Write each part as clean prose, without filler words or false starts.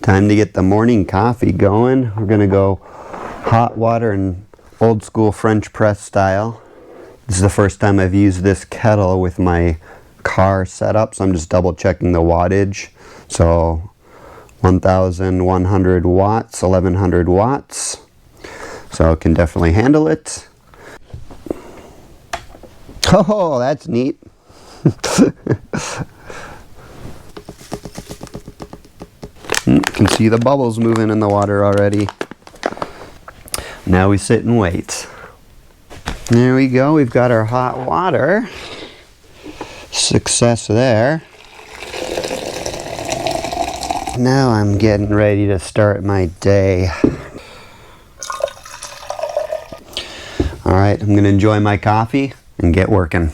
Time to get the morning coffee going. We're gonna go hot water and old school French press style. This is the first time I've used this kettle with my car setup, so I'm just double checking the wattage. So 1100 watts, 1100 watts. So it can definitely handle it. Oh, that's neat. You can see the bubbles moving in the water already. Now we sit and wait. There we go, we've got our hot water. Success there. Now I'm getting ready to start my day. Alright, I'm going to enjoy my coffee and get working.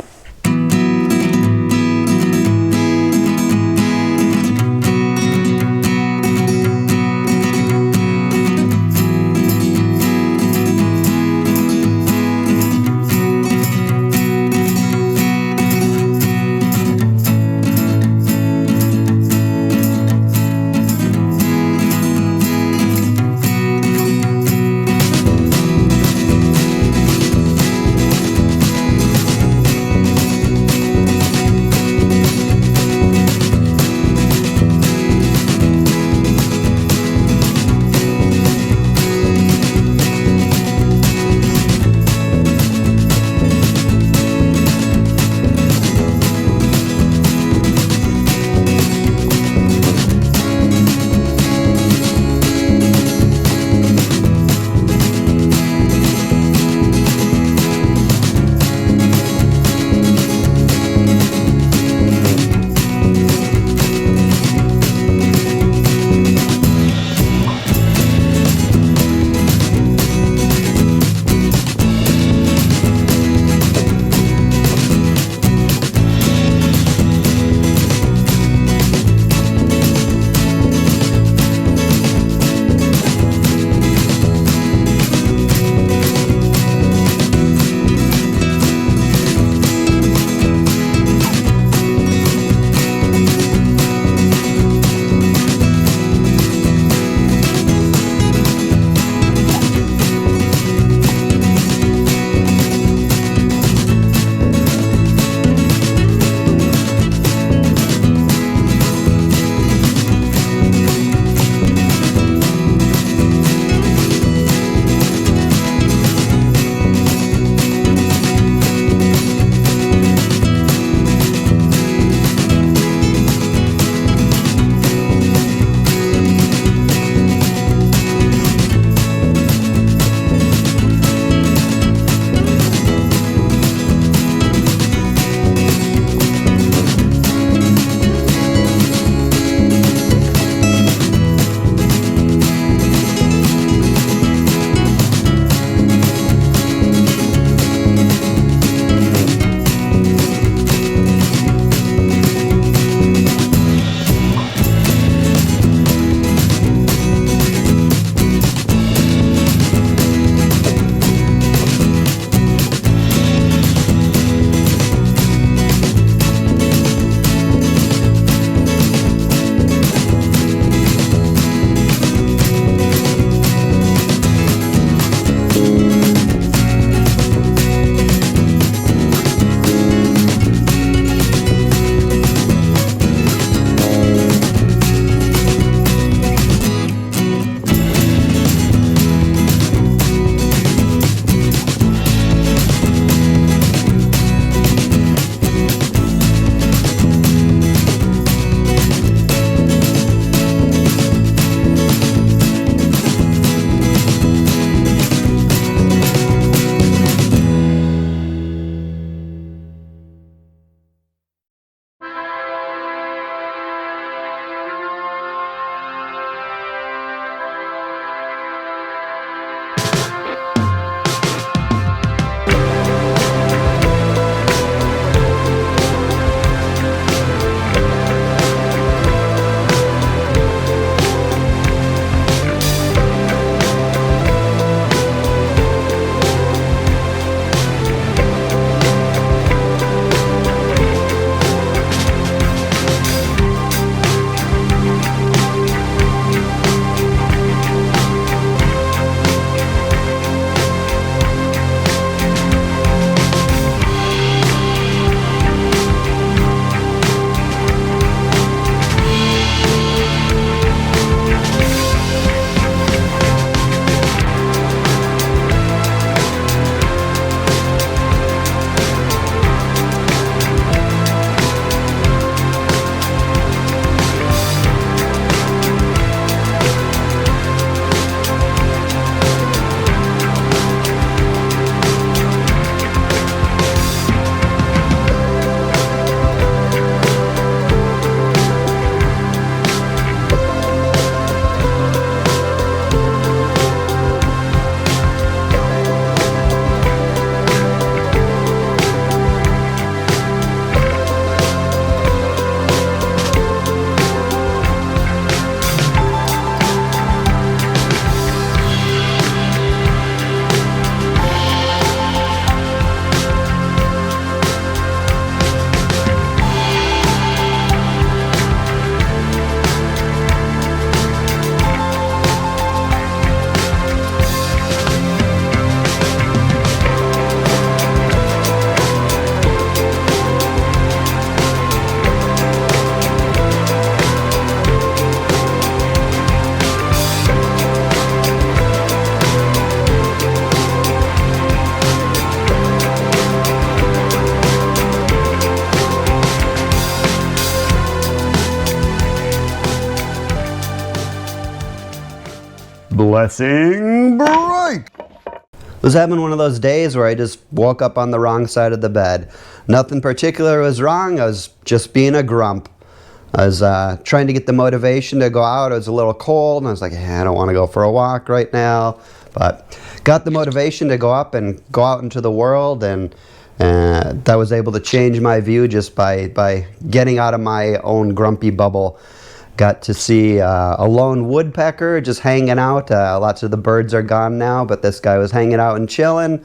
Blessing break! Was having one of those days where I just woke up on the wrong side of the bed. Nothing particular was wrong, I was just being a grump. I was trying to get the motivation to go out. It was a little cold and I was like, I don't want to go for a walk right now. But got the motivation to go up and go out into the world, and that was able to change my view just by getting out of my own grumpy bubble. Got to see a lone woodpecker just hanging out. Lots of the birds are gone now, but this guy was hanging out and chilling.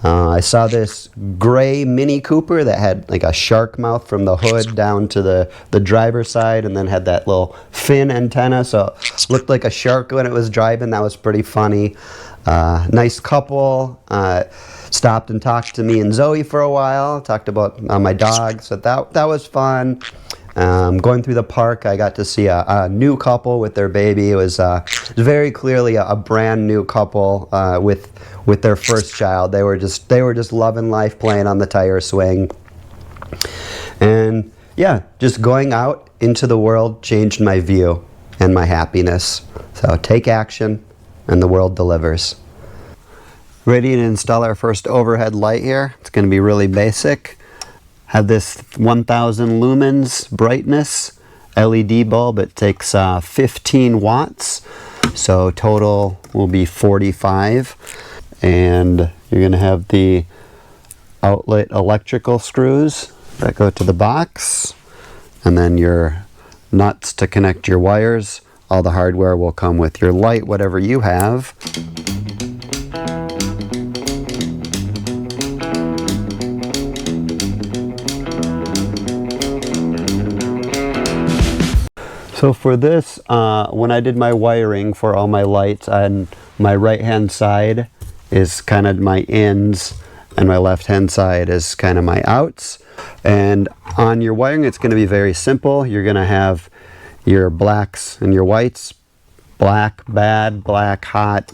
I saw this gray Mini Cooper that had like a shark mouth from the hood down to the driver's side, and then had that little fin antenna, so it looked like a shark when it was driving. That was pretty funny. Nice couple. Stopped and talked to me and Zoe for a while. Talked about my dog, so that was fun. Going through the park, I got to see a new couple with their baby. It was very clearly a brand new couple with their first child. They were just loving life, playing on the tire swing. And yeah, just going out into the world changed my view and my happiness. So take action and the world delivers. Ready to install our first overhead light here. It's going to be really basic. Have this 1000 lumens brightness LED bulb. It takes 15 watts, so total will be 45. And you're going to have the outlet electrical screws that go to the box, and then your nuts to connect your wires. All the hardware will come with your light, whatever you have. So for this, when I did my wiring for all my lights, on my right hand side is kind of my ins, and my left hand side is kind of my outs. And on your wiring, it's going to be very simple. You're going to have your blacks and your whites. Black bad, black hot,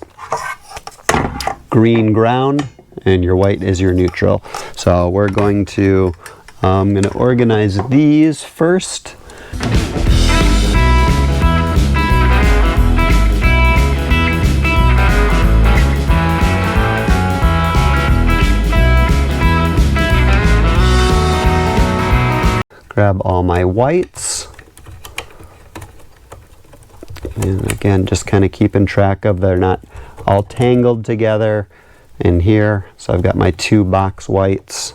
green ground, and your white is your neutral. So we're going to, I'm going to organize these first. Grab all my whites, and again, just kind of keeping track of they're not all tangled together in here. So I've got my 2 box whites,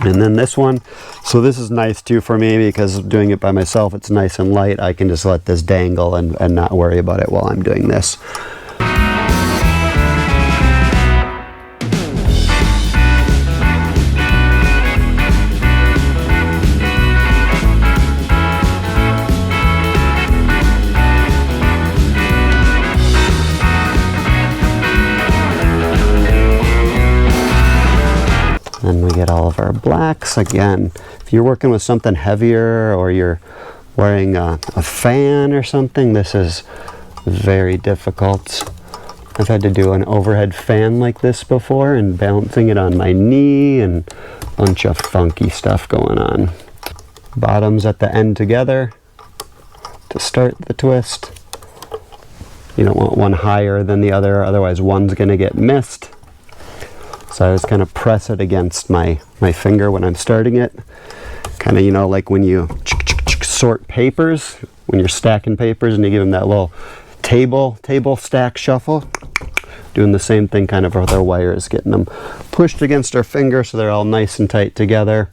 and then this one. So this is nice too for me because doing it by myself, it's nice and light. I can just let this dangle and not worry about it while I'm doing this. Then we get all of our blacks. Again, if you're working with something heavier or you're wearing a fan or something, this is very difficult. I've had to do an overhead fan like this before and balancing it on my knee and a bunch of funky stuff going on. Bottoms at the end together to start the twist. You don't want one higher than the other, otherwise one's going to get missed. So I just kind of press it against my finger when I'm starting it. Kind of, you know, like when you sort papers, when you're stacking papers and you give them that little table stack shuffle. Doing the same thing kind of with our wires, getting them pushed against our finger so they're all nice and tight together.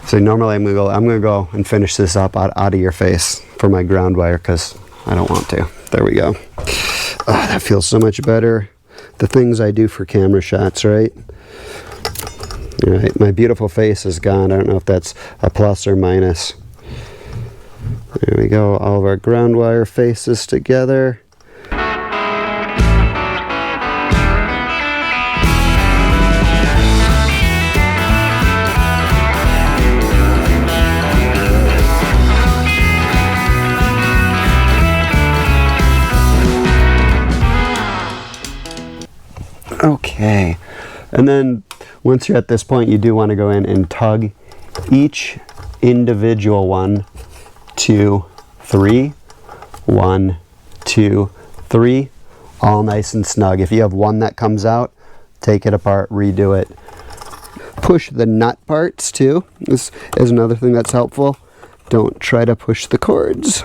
So normally I'm gonna go and finish this up out of your face for my ground wire because I don't want to. There we go. Oh, that feels so much better. The things I do for camera shots, right? All right, my beautiful face is gone. I don't know if that's a plus or minus. There we go, all of our ground wire faces together. Okay, and then once you're at this point, you do want to go in and tug each individual 1, 2, 3, 1, 2, 3, all nice and snug. If you have one that comes out, take it apart, redo it. Push the nut parts too. This is another thing that's helpful. Don't try to push the cords.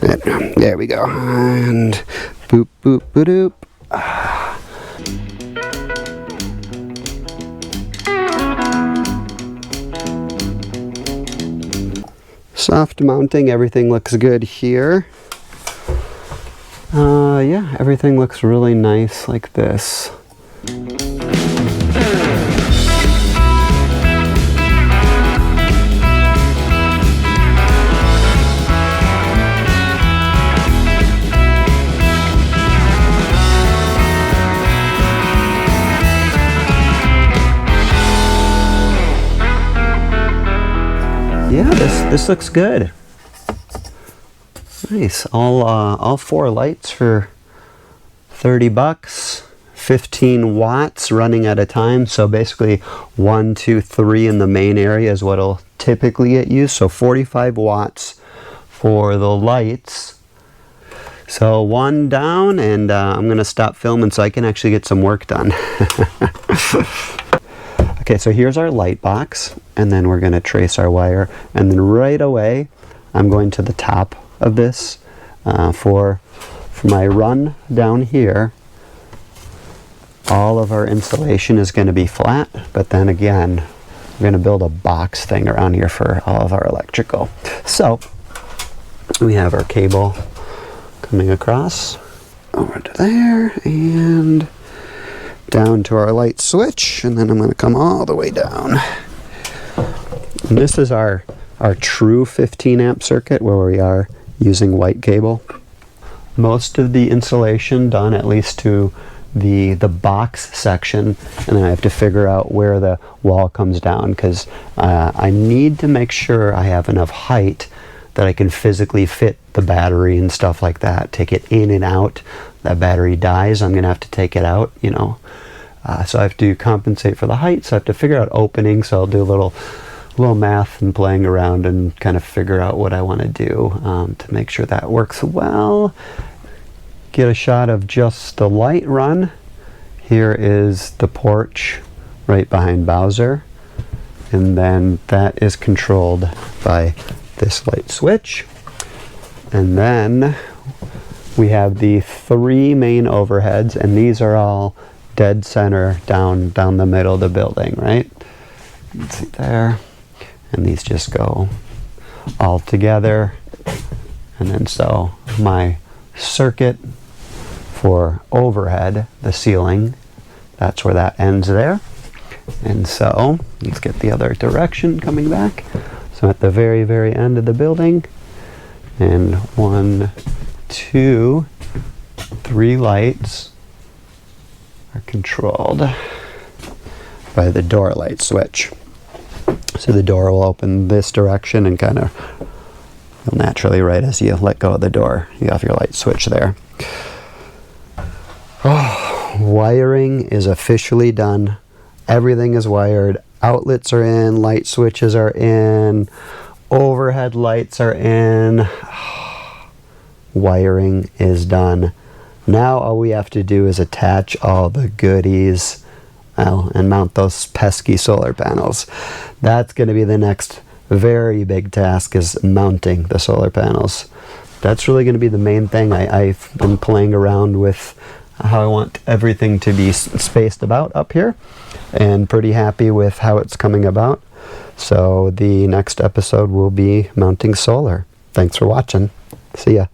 And there we go. And boop, boop, boop, doop. Soft mounting, everything looks good here. Yeah, everything looks really nice like this. Yeah, this looks good. Nice. All 4 lights for 30 bucks. 15 watts running at a time. So basically 1, 2, 3 in the main area is what'll typically get used. So 45 watts for the lights. So 1 down, and I'm gonna stop filming so I can actually get some work done. Okay, so here's our light box, and then we're gonna trace our wire, and then right away I'm going to the top of this for my run down here. All of our insulation is going to be flat, but then again we're going to build a box thing around here for all of our electrical. So we have our cable coming across over to there and down to our light switch, and then I'm going to come all the way down. And this is our true 15 amp circuit where we are using white cable. Most of the insulation done, at least to the box section, and then I have to figure out where the wall comes down, because I need to make sure I have enough height that I can physically fit the battery and stuff like that, take it in and out. That battery dies, I'm gonna have to take it out, you know. So I have to compensate for the height, so I have to figure out openings. So I'll do a little math and playing around and kind of figure out what I want to do to make sure that works well. Get a shot of just the light run. Here is the porch right behind Bowser, and then that is controlled by this light switch. And then we have the 3 main overheads, and these are all dead center down the middle of the building, right? You can see there. And these just go all together. And then so my circuit for overhead, the ceiling, that's where that ends there. And so let's get the other direction coming back. So at the very, very end of the building, and 1, 2, 3 lights are controlled by the door light switch. So the door will open this direction and kind of naturally, right as you let go of the door, you have your light switch there. Oh, wiring is officially done. Everything is wired. Outlets are in, light switches are in, overhead lights are in. Wiring is done. Now all we have to do is attach all the goodies and mount those pesky solar panels. That's going to be the next very big task, is mounting the solar panels. That's really going to be the main thing. I've been playing around with how I want everything to be spaced about up here, and pretty happy with how it's coming about. So the next episode will be mounting solar. Thanks for watching. See ya.